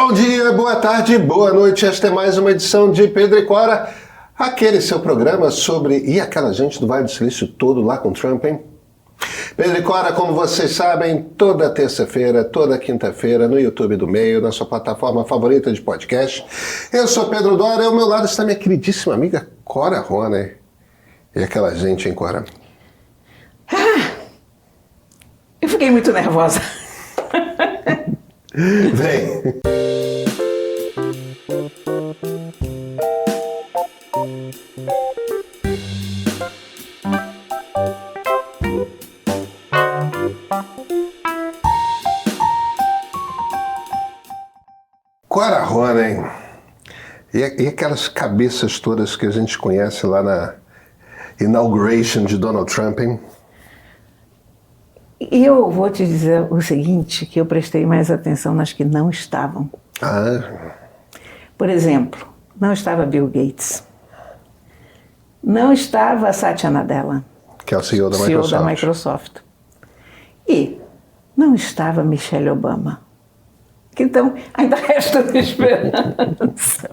Bom dia, boa tarde, boa noite. Esta é mais uma edição de Pedro e Cora, aquele seu programa sobre... E aquela gente do Vale do Silício todo lá com Trump, hein? Pedro e Cora, como vocês sabem, toda terça-feira, toda quinta-feira, no YouTube do Meio, na sua plataforma favorita de podcast. Eu sou Pedro Dória e ao meu lado está minha queridíssima amiga Cora Rony. E aquela gente, hein, Cora? Eu fiquei muito nervosa. Vem! Cora Rony, hein? E aquelas cabeças todas que a gente conhece lá na inauguration de Donald Trump, hein? E eu vou te dizer o seguinte, que eu prestei mais atenção nas que não estavam. Por exemplo, não estava Bill Gates. Não estava Satya Nadella, que é o CEO da Microsoft. E não estava Michelle Obama. Então, ainda resta esperança.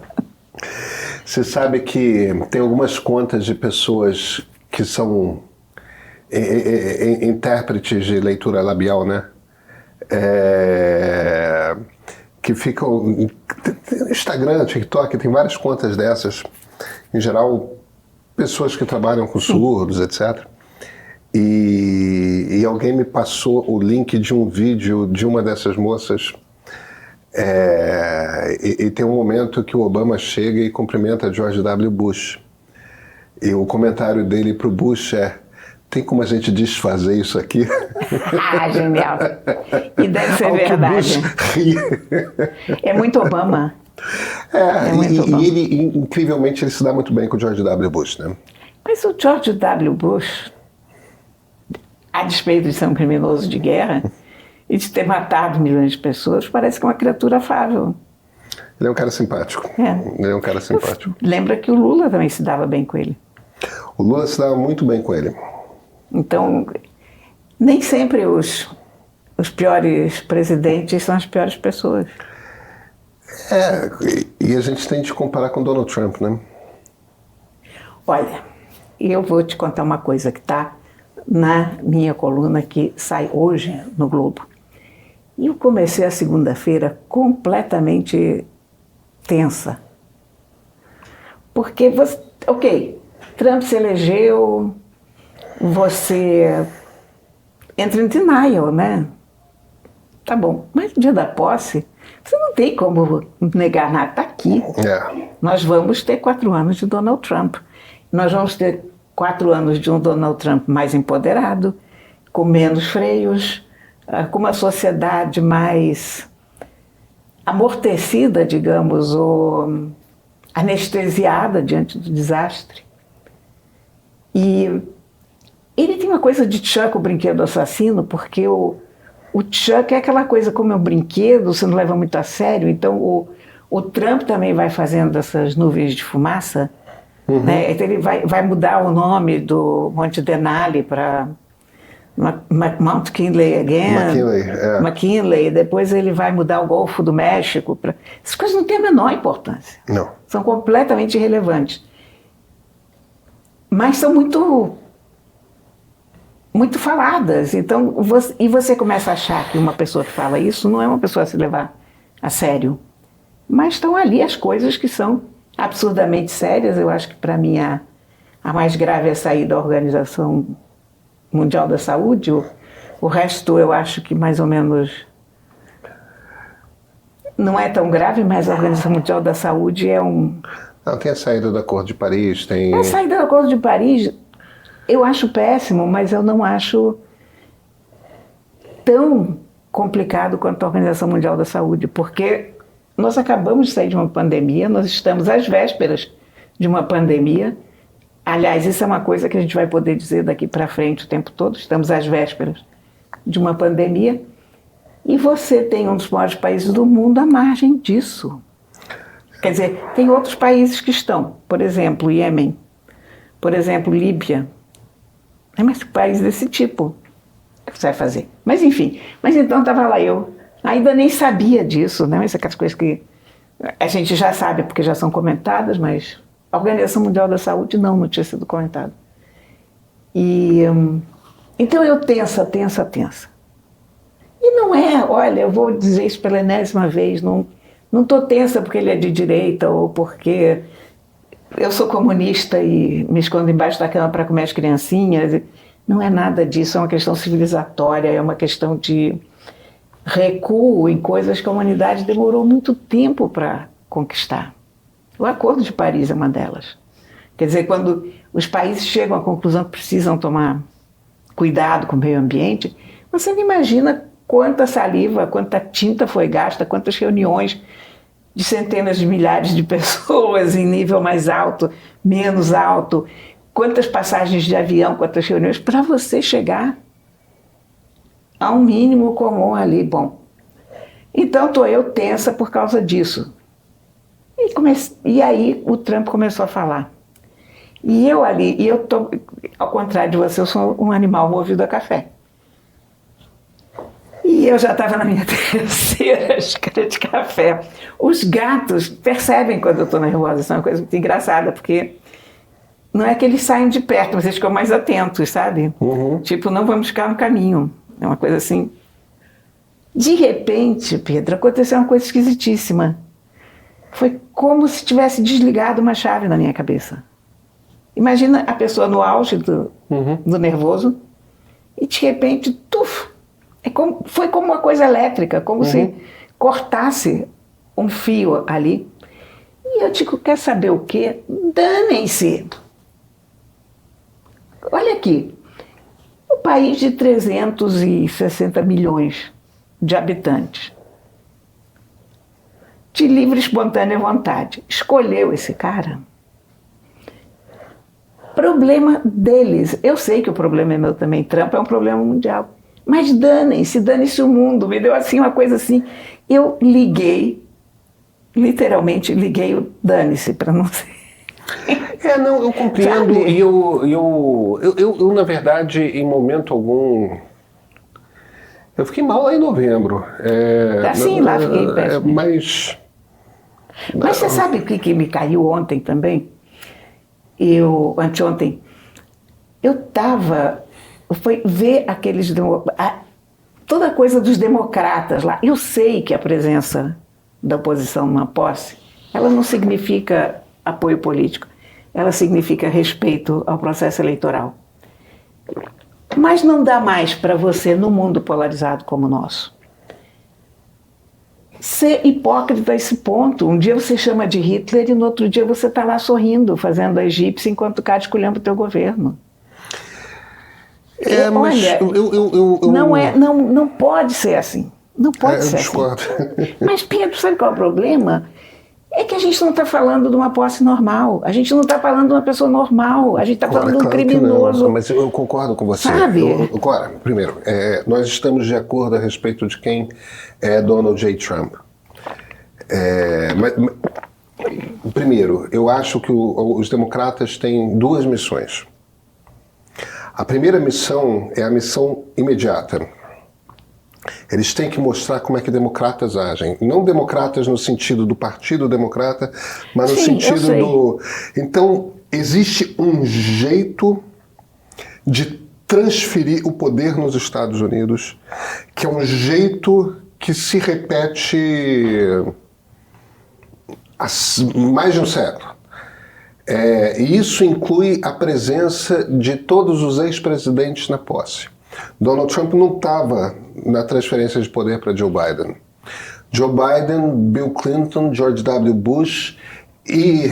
Você sabe que tem algumas contas de pessoas que são intérpretes de leitura labial, né? Que ficam... Instagram, TikTok, tem várias contas dessas. Em geral, pessoas que trabalham com surdos, etc. E alguém me passou o link de um vídeo de uma dessas moças. E tem um momento que o Obama chega e cumprimenta George W. Bush. E o comentário dele para o Bush é: tem como a gente desfazer isso aqui? Genial. E deve ser verdade. É muito Obama. E ele, incrivelmente, ele se dá muito bem com o George W. Bush, né? Mas o George W. Bush, a despeito de ser um criminoso de guerra e de ter matado milhões de pessoas, parece que é uma criatura afável. Ele é um cara simpático. Ele é um cara simpático. Lembra que o Lula também se dava bem com ele. O Lula se dava muito bem com ele. Então, nem sempre os piores presidentes são as piores pessoas. E a gente tem de comparar com Donald Trump, né? Olha, eu vou te contar uma coisa que está na minha coluna que sai hoje no Globo. E eu comecei a segunda-feira completamente tensa. Porque, Trump se elegeu, você entra em denial, né? Tá bom, mas no dia da posse, você não tem como negar nada, tá aqui. Nós vamos ter 4 anos de Donald Trump. Nós vamos ter 4 anos de um Donald Trump mais empoderado, com menos freios, com uma sociedade mais amortecida, digamos, ou anestesiada diante do desastre. E ele tem uma coisa de Chuck, o brinquedo assassino, porque o Chuck é aquela coisa, como é um brinquedo, você não leva muito a sério, então o Trump também vai fazendo essas nuvens de fumaça, né? Então ele vai mudar o nome do Monte Denali para Mount Kinley McKinley, depois ele vai mudar o Golfo do México. Essas coisas não têm a menor importância. Não. São completamente irrelevantes. Mas são muito faladas. Então, você começa a achar que uma pessoa que fala isso não é uma pessoa a se levar a sério. Mas estão ali as coisas que são absurdamente sérias. Eu acho que, para mim, a mais grave é sair da Organização Mundial da Saúde. O resto, eu acho que mais ou menos não é tão grave, mas a Organização Mundial da Saúde é um... Não, tem a saída do Acordo de Paris, tem... A saída do Acordo de Paris, eu acho péssimo, mas eu não acho tão complicado quanto a Organização Mundial da Saúde, porque nós acabamos de sair de uma pandemia, nós estamos às vésperas de uma pandemia. Aliás, isso é uma coisa que a gente vai poder dizer daqui para frente o tempo todo, estamos às vésperas de uma pandemia, e você tem um dos maiores países do mundo à margem disso. Quer dizer, tem outros países que estão, por exemplo, Iêmen, por exemplo, Líbia. Mas país desse tipo, o que você vai fazer? Mas enfim, então estava lá eu, Ainda nem sabia disso, né? Essas aquelas coisas que a gente já sabe porque já são comentadas, mas a Organização Mundial da Saúde não tinha sido comentado. E então eu tensa. E não é, olha, eu vou dizer isso pela enésima vez, não estou tensa porque ele é de direita ou porque eu sou comunista e me escondo embaixo da cama para comer as criancinhas. Não é nada disso, é uma questão civilizatória, é uma questão de recuo em coisas que a humanidade demorou muito tempo para conquistar. O Acordo de Paris é uma delas. Quer dizer, quando os países chegam à conclusão que precisam tomar cuidado com o meio ambiente, você não imagina quanta saliva, quanta tinta foi gasta, quantas reuniões de centenas de milhares de pessoas em nível mais alto, menos alto, quantas passagens de avião, quantas reuniões, para você chegar a um mínimo comum ali. Bom, então estou eu tensa por causa disso. E aí o Trump começou a falar. E eu estou, ao contrário de você, eu sou um animal movido a café. E eu já estava na minha terceira xícara de café. Os gatos percebem quando eu estou nervosa, isso é uma coisa muito engraçada, porque não é que eles saem de perto, mas eles ficam mais atentos, sabe? Uhum. Tipo, não vamos ficar no caminho. É uma coisa assim. De repente, Pedro, aconteceu uma coisa esquisitíssima. Foi como se tivesse desligado uma chave na minha cabeça. Imagina a pessoa no auge do nervoso e de repente, tuf, foi como uma coisa elétrica, como se cortasse um fio ali. E eu digo, quer saber o quê? Danem-se! Olha aqui, um país de 360 milhões de habitantes, de livre e espontânea vontade, escolheu esse cara. Problema deles. Eu sei que o problema é meu também. Trump é um problema mundial. Mas dane-se o mundo. Me deu assim uma coisa assim. Eu literalmente liguei o dane-se para não ser. Não, eu compreendo. Sabe? E eu, na verdade, em momento algum. Eu fiquei mal lá em novembro. Sim, lá fiquei péssimo. Mas você sabe o que me caiu ontem também? Anteontem, foi ver toda a coisa dos democratas lá. Eu sei que a presença da oposição numa posse, ela não significa apoio político, ela significa respeito ao processo eleitoral. Mas não dá mais para você, num mundo polarizado como o nosso, ser hipócrita a esse ponto. Um dia você chama de Hitler e no outro dia você está lá sorrindo, fazendo a egípcia enquanto o cara esculhamba o teu governo. Mas olha, não pode ser assim. Não pode ser discordo. Assim. Mas, Pedro, sabe qual é o problema? É que a gente não está falando de uma posse normal. A gente não está falando de uma pessoa normal. A gente está falando de um criminoso. Não, mas eu concordo com você. Sabe? Agora, primeiro, nós estamos de acordo a respeito de quem é Donald J. Trump. Primeiro, eu acho que os democratas têm duas missões. A primeira missão é a missão imediata. Eles têm que mostrar como é que democratas agem. Não democratas no sentido do Partido Democrata, mas no sentido do... Então, existe um jeito de transferir o poder nos Estados Unidos, que é um jeito que se repete há mais de um século. E isso inclui a presença de todos os ex-presidentes na posse. Donald Trump não estava na transferência de poder para Joe Biden. Joe Biden, Bill Clinton, George W. Bush e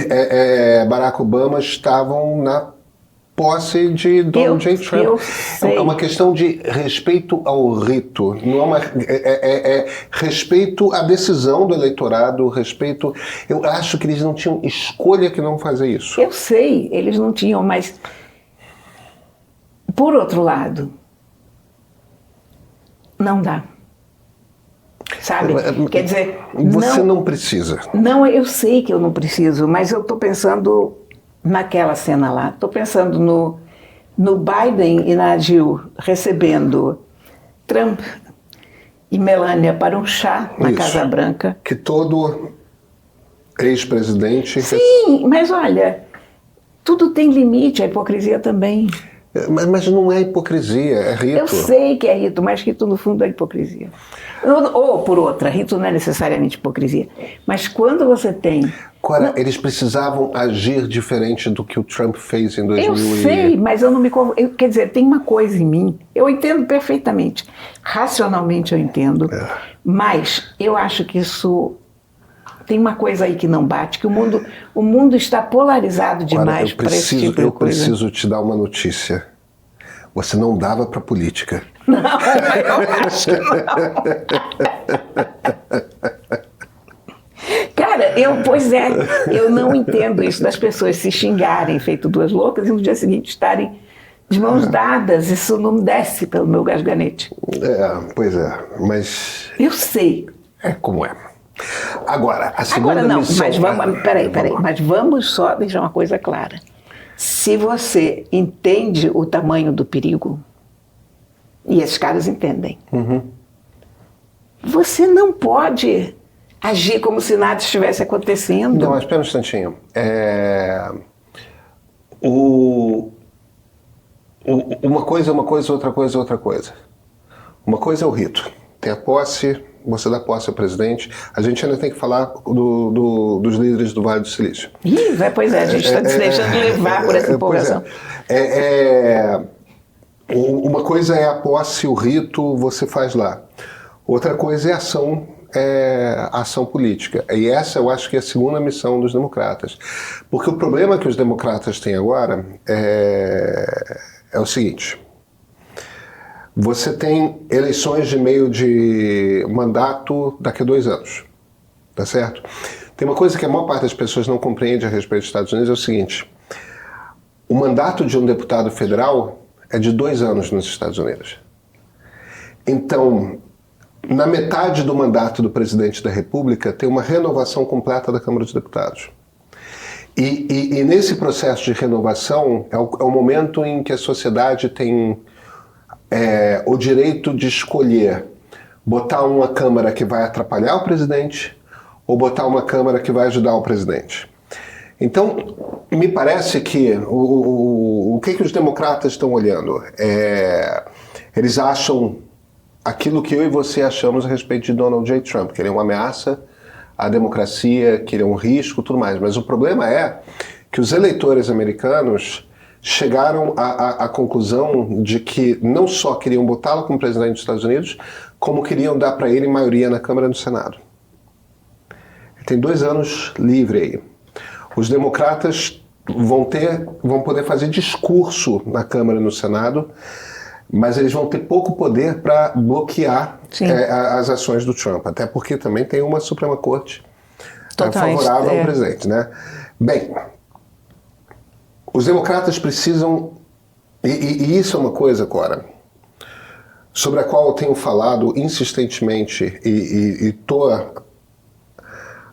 Barack Obama estavam na posse de Donald J. Trump. É uma questão de respeito ao rito, não é respeito à decisão do eleitorado, respeito... Eu acho que eles não tinham escolha que não fazer isso. Eu sei, eles não tinham, mas por outro lado, não dá. Sabe? Quer dizer... Você não precisa. Não, eu sei que eu não preciso, mas eu estou pensando naquela cena lá. Estou pensando no Biden e na Jill recebendo Trump. e Melania para um chá na Isso. Casa Branca. Que todo ex-presidente... Sim, mas olha, tudo tem limite, a hipocrisia também. Mas não é hipocrisia, é rito. Eu sei que é rito, mas rito no fundo é hipocrisia. Ou por outra, rito não é necessariamente hipocrisia. Mas quando você tem... Cora, eles precisavam agir diferente do que o Trump fez em 2000. Eu sei, mas eu não me... Quer dizer, tem uma coisa em mim, eu entendo perfeitamente. Racionalmente eu entendo, mas eu acho que isso... Tem uma coisa aí que não bate, que o mundo está polarizado demais para esse tipo de coisa. Eu preciso te dar uma notícia. Você não dava para política. Não, eu acho que não. Cara, eu não entendo isso das pessoas se xingarem feito duas loucas e no dia seguinte estarem de mãos dadas. Isso não desce pelo meu gasganete. Pois é, mas... Eu sei. É como é. Agora, a segunda missão... Mas vamos, peraí, mas vamos só deixar uma coisa clara. Se você entende o tamanho do perigo, e esses caras entendem, você não pode agir como se nada estivesse acontecendo. Não, mas espera um instantinho. Uma coisa é uma coisa, outra coisa é outra coisa. Uma coisa é o rito. Tem a posse... Você dá posse ao presidente. A gente ainda tem que falar dos líderes do Vale do Silício. Pois é, a gente está se deixando levar por essa empolgação. Uma coisa é a posse, o rito, você faz lá. Outra coisa é a ação política. E essa eu acho que é a segunda missão dos democratas. Porque o problema que os democratas têm agora é o seguinte... Você tem eleições de meio de mandato daqui a 2 anos, tá certo? Tem uma coisa que a maior parte das pessoas não compreende a respeito dos Estados Unidos, é o seguinte: o mandato de um deputado federal é de 2 anos nos Estados Unidos. Então, na metade do mandato do presidente da República, tem uma renovação completa da Câmara dos Deputados. E nesse processo de renovação é o momento em que a sociedade tem... o direito de escolher botar uma Câmara que vai atrapalhar o presidente ou botar uma Câmara que vai ajudar o presidente. Então, me parece que o que os democratas estão olhando? Eles acham aquilo que eu e você achamos a respeito de Donald J. Trump, que ele é uma ameaça à democracia, que ele é um risco, tudo mais. Mas o problema é que os eleitores americanos chegaram à conclusão de que não só queriam botá-lo como presidente dos Estados Unidos, como queriam dar para ele maioria na Câmara e no Senado. Ele tem 2 anos livre aí. Os democratas vão poder fazer discurso na Câmara e no Senado, mas eles vão ter pouco poder para bloquear as ações do Trump, até porque também tem uma Suprema Corte favorável ao presidente, né? Bem, os democratas precisam, e isso é uma coisa, Cora, sobre a qual eu tenho falado insistentemente e estou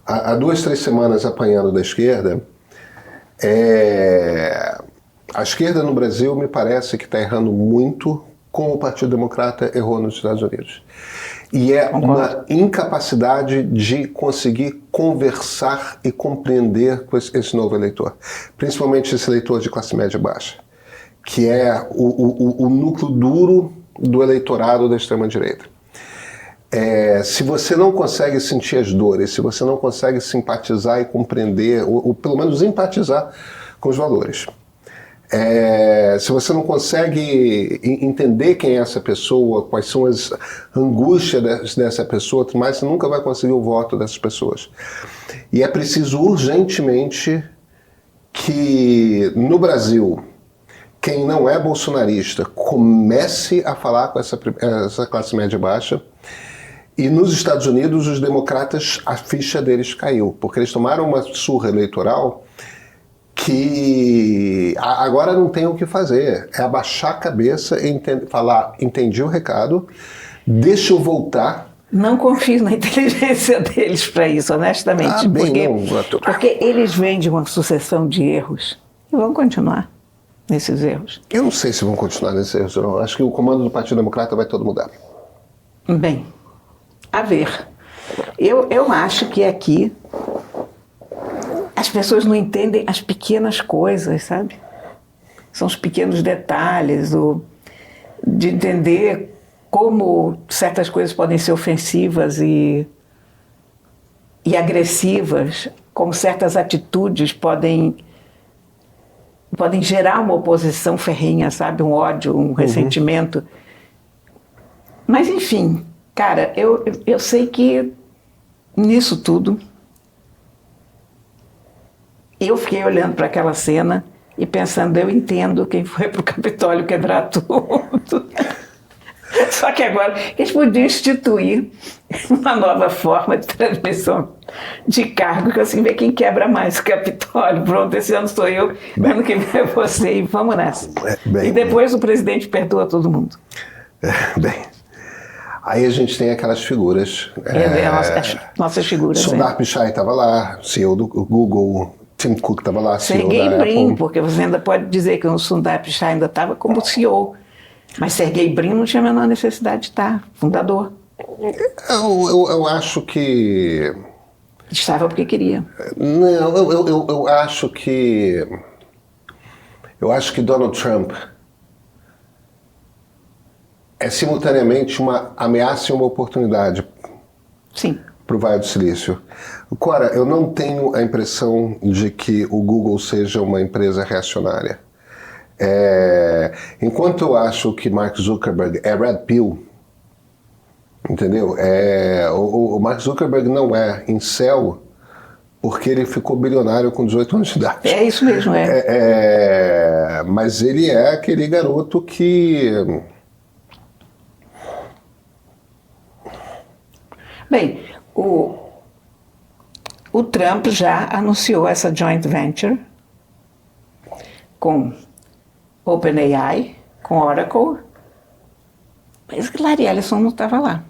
há 2, 3 semanas apanhando da esquerda. A esquerda no Brasil me parece que está errando muito como o Partido Democrata errou nos Estados Unidos. E é uma incapacidade de conseguir conversar e compreender com esse novo eleitor. Principalmente esse eleitor de classe média baixa, que é o núcleo duro do eleitorado da extrema-direita. Se você não consegue sentir as dores, se você não consegue simpatizar e compreender, ou pelo menos empatizar com os valores, se você não consegue entender quem é essa pessoa, quais são as angústias dessa pessoa, mas você nunca vai conseguir o voto dessas pessoas. E é preciso urgentemente que no Brasil, quem não é bolsonarista comece a falar com essa classe média baixa. E nos Estados Unidos, os democratas, a ficha deles caiu, porque eles tomaram uma surra eleitoral que agora não tem o que fazer. É abaixar a cabeça e falar, entendi o recado, deixa eu voltar. Não confio na inteligência deles para isso, honestamente. Porque eles vêm de uma sucessão de erros e vão continuar nesses erros. Eu não sei se vão continuar nesses erros, não. Acho que o comando do Partido Democrata vai todo mudar. Bem, A ver, eu acho que aqui as pessoas não entendem as pequenas coisas, sabe? São os pequenos detalhes, de entender como certas coisas podem ser ofensivas e agressivas, como certas atitudes podem gerar uma oposição ferrenha, sabe? Um ódio, um ressentimento. Mas, enfim, cara, eu sei que nisso tudo eu fiquei olhando para aquela cena e pensando, eu entendo quem foi para o Capitólio quebrar tudo. Só que agora eles podiam instituir uma nova forma de transmissão de cargo, que assim, ver quem quebra mais o Capitólio. Pronto, esse ano sou eu, ano que vem é você, e vamos nessa. E depois o presidente perdoa todo mundo. Bem, aí a gente tem aquelas figuras. As nossas figuras. Sundar Pichai estava lá, CEO do Google. Tim Cook estava lá, CEO Sergey da Brin, Apple. porque você ainda pode dizer que o Sundar Pichai ainda estava como CEO. Mas Sergey Brin não tinha a menor necessidade de estar, fundador. Eu acho que... Estava porque queria. Não, eu acho que... Eu acho que Donald Trump é simultaneamente uma ameaça e uma oportunidade. Sim. Para o Vale do Silício. Cora, eu não tenho a impressão de que o Google seja uma empresa reacionária. Enquanto eu acho que Mark Zuckerberg é Red Pill, entendeu? O Mark Zuckerberg não é incel porque ele ficou bilionário com 18 anos de idade. É isso mesmo, Mas ele é aquele garoto que... Bem, o Trump já anunciou essa joint venture com OpenAI, com Oracle, mas Larry Ellison não estava lá.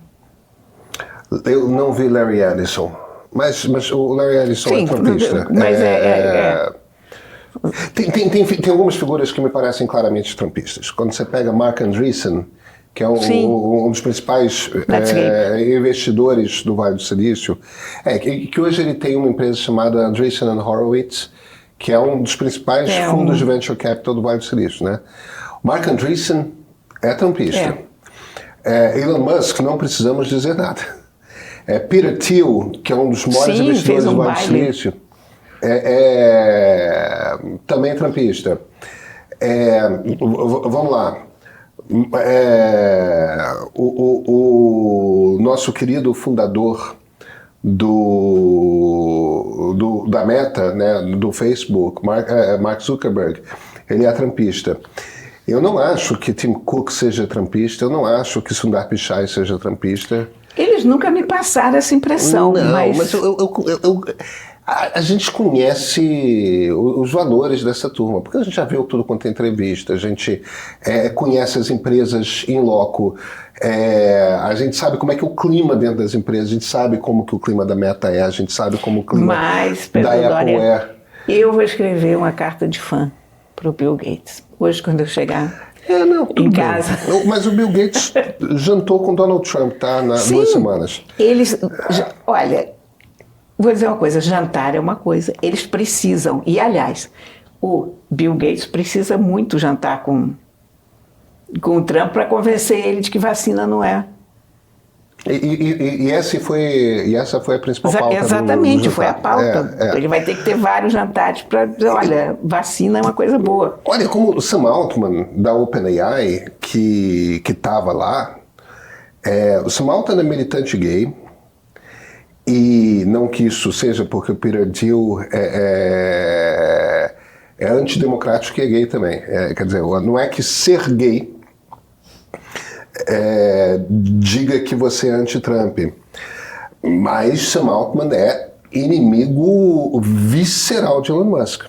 Eu não vi Larry Ellison, mas o Larry Ellison é trumpista. Mas Tem algumas figuras que me parecem claramente trumpistas. Quando você pega Mark Andreessen, que é um dos principais investidores do Vale do Silício, que hoje ele tem uma empresa chamada Andreessen Horowitz, que é um dos principais fundos de venture capital do Vale do Silício, né? Mark Andreessen é trumpista. Elon Musk, não precisamos dizer nada. Peter Thiel, que é um dos maiores investidores do Vale do Silício, também trumpista. Vamos lá. O nosso querido fundador da Meta, né, do Facebook, Mark Zuckerberg, ele é trumpista. Eu não acho que Tim Cook seja trumpista, eu não acho que Sundar Pichai seja trumpista. Eles nunca me passaram essa impressão. Não, mas a gente conhece os valores dessa turma, porque a gente já viu tudo quanto é entrevista, a gente conhece as empresas in loco, a gente sabe como é que é o clima dentro das empresas, a gente sabe como que o clima da Meta a gente sabe como o clima da Apple Eu vou escrever uma carta de fã para o Bill Gates, hoje quando eu chegar em casa. Mas o Bill Gates jantou com Donald Trump, tá? Sim, 2 semanas. Olha, vou dizer uma coisa, jantar é uma coisa, eles precisam, e aliás, o Bill Gates precisa muito jantar com o Trump para convencer ele de que vacina não é. E essa foi a principal pauta. Exatamente, foi a pauta. Ele vai ter que ter vários jantares para dizer, olha, vacina é uma coisa boa. Olha, como o Sam Altman, da OpenAI, que estava lá, o Sam Altman é militante gay, e não que isso seja porque o Peter Thiel é antidemocrático e é gay também. Quer dizer, não é que ser gay diga que você é anti-Trump, mas Sam Altman é inimigo visceral de Elon Musk.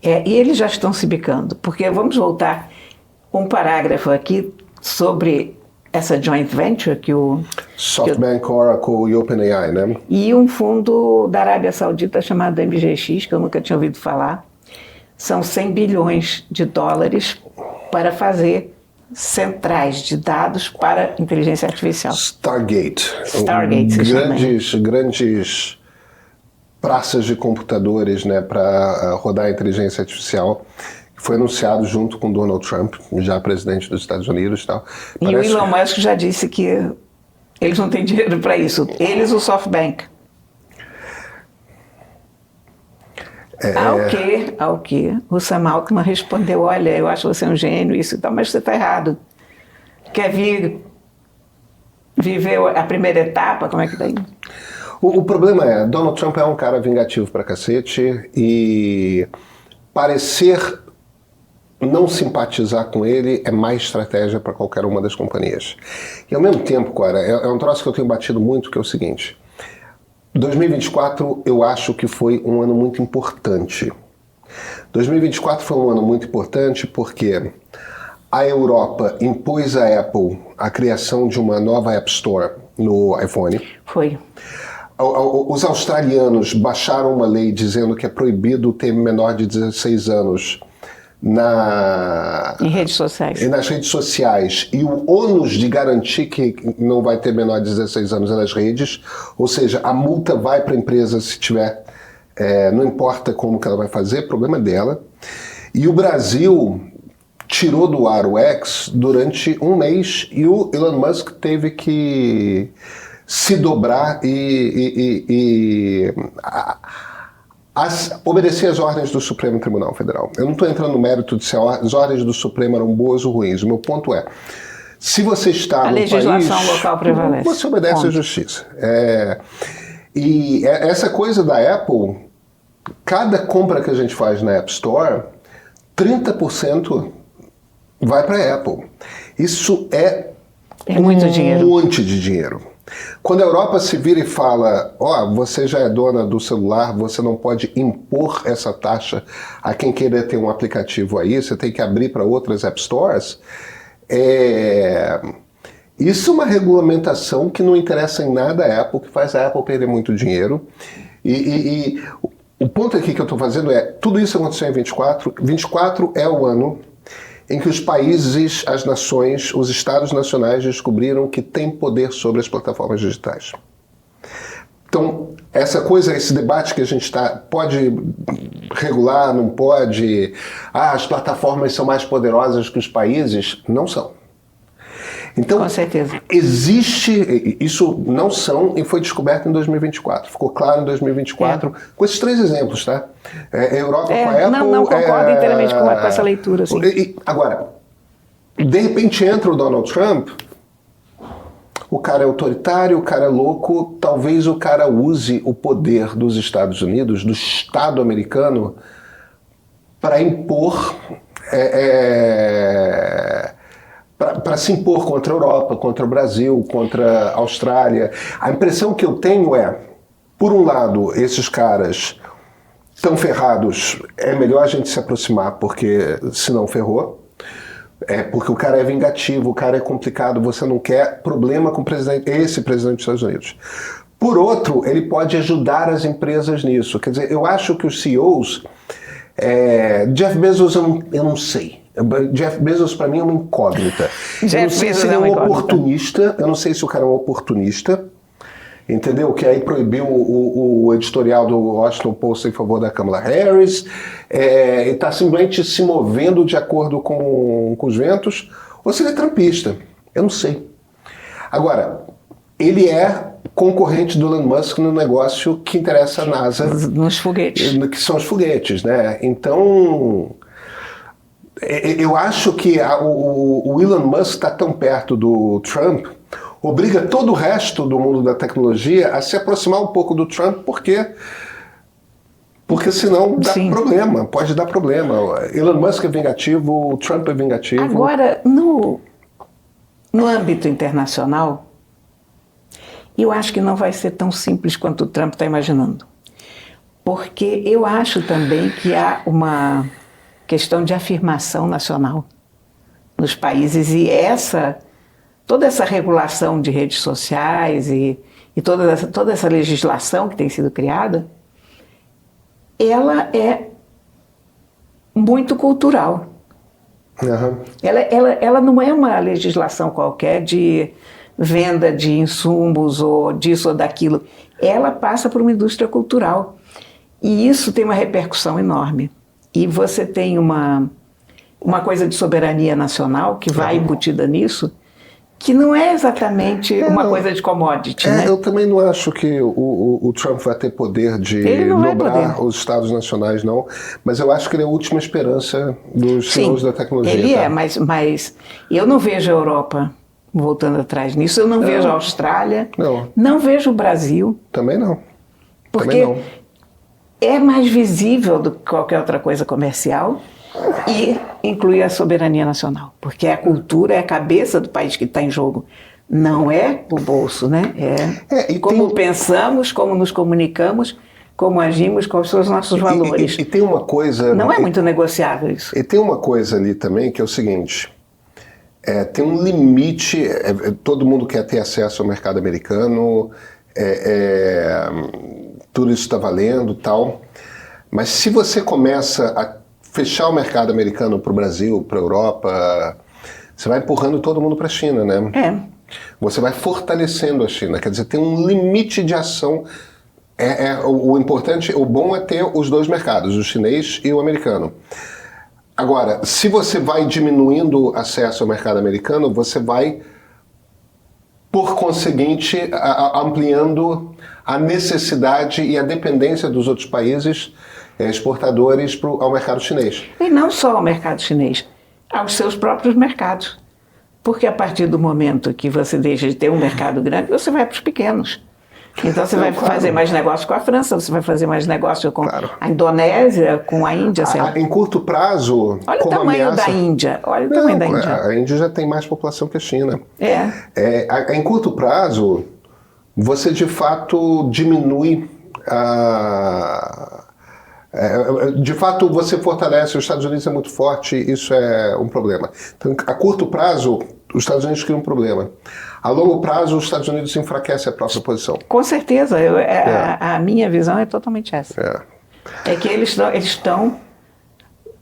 E eles já estão se bicando, porque vamos voltar um parágrafo aqui sobre essa joint venture que SoftBank, Oracle e OpenAI, né? E um fundo da Arábia Saudita chamado MGX, que eu nunca tinha ouvido falar. São 100 bilhões de dólares para fazer centrais de dados para inteligência artificial. Stargate. Stargate, Grandes praças de computadores, né, para rodar a inteligência artificial, que foi anunciado junto com Donald Trump, já presidente dos Estados Unidos e tal. E o Elon Musk já disse que eles não têm dinheiro para isso. Eles, o SoftBank. Ao que o Sam Altman respondeu, olha, eu acho você um gênio, isso e tal, mas você está errado. Quer viver a primeira etapa? Como é que está indo? O problema é, Donald Trump é um cara vingativo pra cacete e parecer não simpatizar com ele é má estratégia para qualquer uma das companhias. E ao mesmo tempo, cara, é um troço que eu tenho batido muito, que é o seguinte: 2024 eu acho que foi um ano muito importante. 2024 foi um ano muito importante porque a Europa impôs à Apple a criação de uma nova App Store no iPhone. Foi. Os australianos baixaram uma lei dizendo que é proibido ter menor de 16 anos em redes sociais. Nas redes sociais. E o ônus de garantir que não vai ter menor de 16 anos é nas redes, ou seja, a multa vai para a empresa se tiver, não importa como que ela vai fazer, problema dela. E o Brasil tirou do ar o X durante um mês e o Elon Musk teve que se dobrar e obedecer às ordens do Supremo Tribunal Federal. Eu não estou entrando no mérito de se as ordens do Supremo eram boas ou ruins. O meu ponto é, se você está no país... A legislação local prevalece. Você obedece à justiça. E essa coisa da Apple, cada compra que a gente faz na App Store, 30% vai para a Apple. Isso é muito dinheiro. Um monte de dinheiro. Quando a Europa se vira e fala, você já é dona do celular, você não pode impor essa taxa a quem queira ter um aplicativo aí, você tem que abrir para outras App Stores, isso é uma regulamentação que não interessa em nada a Apple, que faz a Apple perder muito dinheiro. E o ponto aqui que eu estou fazendo é, tudo isso aconteceu em 24, 24 é o ano em que os países, as nações, os estados nacionais descobriram que têm poder sobre as plataformas digitais. Então, essa coisa, esse debate que a gente está, pode regular, não pode, as plataformas são mais poderosas que os países, não são. Então, com certeza. Existe, isso não são e foi descoberto em 2024. Ficou claro em 2024, com esses 3 exemplos, tá? Europa com a Apple... Não concordo inteiramente com essa leitura. Assim. Agora, de repente entra o Donald Trump, o cara é autoritário, o cara é louco, talvez o cara use o poder dos Estados Unidos, do Estado americano, para impor... para se impor contra a Europa, contra o Brasil, contra a Austrália. A impressão que eu tenho é, por um lado, esses caras estão ferrados, é melhor a gente se aproximar, porque senão ferrou. Porque o cara é vingativo, o cara é complicado, você não quer problema com esse presidente dos Estados Unidos. Por outro, ele pode ajudar as empresas nisso. Quer dizer, eu acho que os CEOs... Jeff Bezos, eu não sei. Jeff Bezos, para mim, é uma incógnita. Eu não sei se ele é um oportunista, eu não sei se o cara é um oportunista, entendeu? Que aí proibiu o editorial do Washington Post em favor da Kamala Harris, e está simplesmente se movendo de acordo com os ventos, ou se ele é trumpista. Eu não sei. Agora, ele é concorrente do Elon Musk no negócio que interessa a NASA. Nos foguetes. Que são os foguetes, né? Então... Eu acho que o Elon Musk está tão perto do Trump, obriga todo o resto do mundo da tecnologia a se aproximar um pouco do Trump, porque senão dá problema, pode dar problema. Elon Musk é vingativo, o Trump é vingativo. Agora, no âmbito internacional, eu acho que não vai ser tão simples quanto o Trump está imaginando. Porque eu acho também que há uma questão de afirmação nacional nos países e toda essa regulação de redes sociais e toda essa legislação que tem sido criada, ela é muito cultural. Aham. Ela não é uma legislação qualquer de venda de insumos ou disso ou daquilo. Ela passa por uma indústria cultural. E isso tem uma repercussão enorme. E você tem uma coisa de soberania nacional que vai embutida nisso, que não é exatamente uma coisa de commodity, né? Eu também não acho que o Trump vai ter poder de dobrar os estados nacionais, não. Mas eu acho que ele é a última esperança dos senhores da tecnologia. Ele é, mas eu não vejo a Europa voltando atrás nisso. Eu não vejo a Austrália. Não vejo o Brasil. Também não. Porque é mais visível do que qualquer outra coisa comercial e inclui a soberania nacional. Porque a cultura é a cabeça do país que está em jogo. Não é o bolso, né? É como pensamos, como nos comunicamos, como agimos, quais são os nossos valores. E tem uma coisa... Não é muito negociável isso. E tem uma coisa ali também que é o seguinte... tem um limite, todo mundo quer ter acesso ao mercado americano, tudo isso está valendo e tal, mas se você começa a fechar o mercado americano para o Brasil, para a Europa, você vai empurrando todo mundo para a China, né? Você vai fortalecendo a China, quer dizer, tem um limite de ação. O importante, o bom é ter os dois mercados, o chinês e o americano. Agora, se você vai diminuindo o acesso ao mercado americano, você vai, por conseguinte, ampliando a necessidade e a dependência dos outros países exportadores ao mercado chinês. E não só ao mercado chinês, aos seus próprios mercados. Porque a partir do momento que você deixa de ter um mercado grande, você vai para os pequenos. Então você vai fazer mais negócio com a França, você vai fazer mais negócio com a Indonésia, com a Índia. Em curto prazo, olha o tamanho da Índia. Olha o tamanho da Índia. A Índia já tem mais população que a China. Em curto prazo, você de fato diminui de fato, você fortalece, os Estados Unidos é muito forte, isso é um problema. Então, a curto prazo, os Estados Unidos criam um problema. A longo prazo, os Estados Unidos enfraquecem a própria posição. Com certeza, a minha visão é totalmente essa. É que eles estão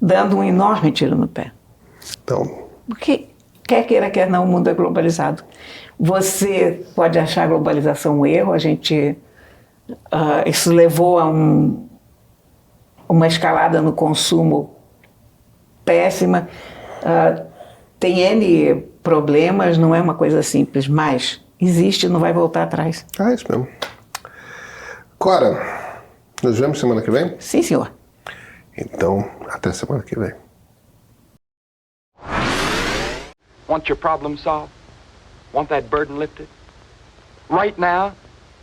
dando um enorme tiro no pé. Então, porque, quer queira, quer não, o mundo é globalizado. Você pode achar a globalização um erro, isso levou a uma escalada no consumo péssima, tem N problemas, não é uma coisa simples, mas existe e não vai voltar atrás. É isso mesmo. Cora, nos vemos semana que vem? Sim, senhor. Então, até semana que vem. Want your problem solved? Want that burden lifted? Right now,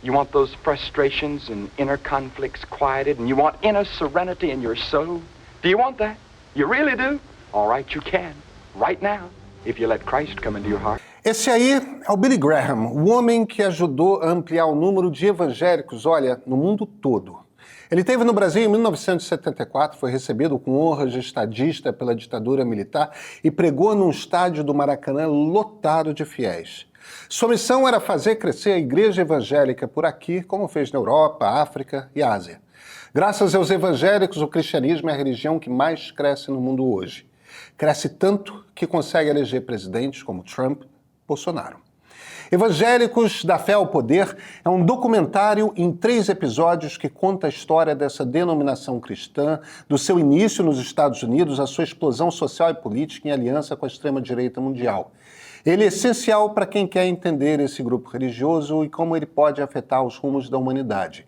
you want those frustrations and inner conflicts quieted, and you want inner serenity in your soul? Do you want that? You really do? All right, you can. Right now, if you let Christ come into your heart. Esse aí é o Billy Graham, o homem que ajudou a ampliar o número de evangélicos, olha, no mundo todo. Ele esteve no Brasil em 1974, foi recebido com honras de estadista pela ditadura militar e pregou num estádio do Maracanã lotado de fiéis. Sua missão era fazer crescer a igreja evangélica por aqui, como fez na Europa, África e Ásia. Graças aos evangélicos, o cristianismo é a religião que mais cresce no mundo hoje. Cresce tanto que consegue eleger presidentes como Trump, Bolsonaro. Evangélicos da Fé ao Poder é um documentário em 3 episódios que conta a história dessa denominação cristã, do seu início nos Estados Unidos, a sua explosão social e política em aliança com a extrema-direita mundial. Ele é essencial para quem quer entender esse grupo religioso e como ele pode afetar os rumos da humanidade.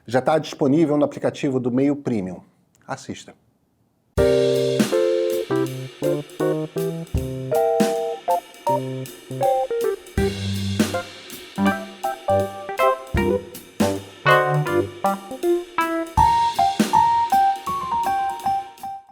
Já está disponível no aplicativo do Meio Premium. Assista.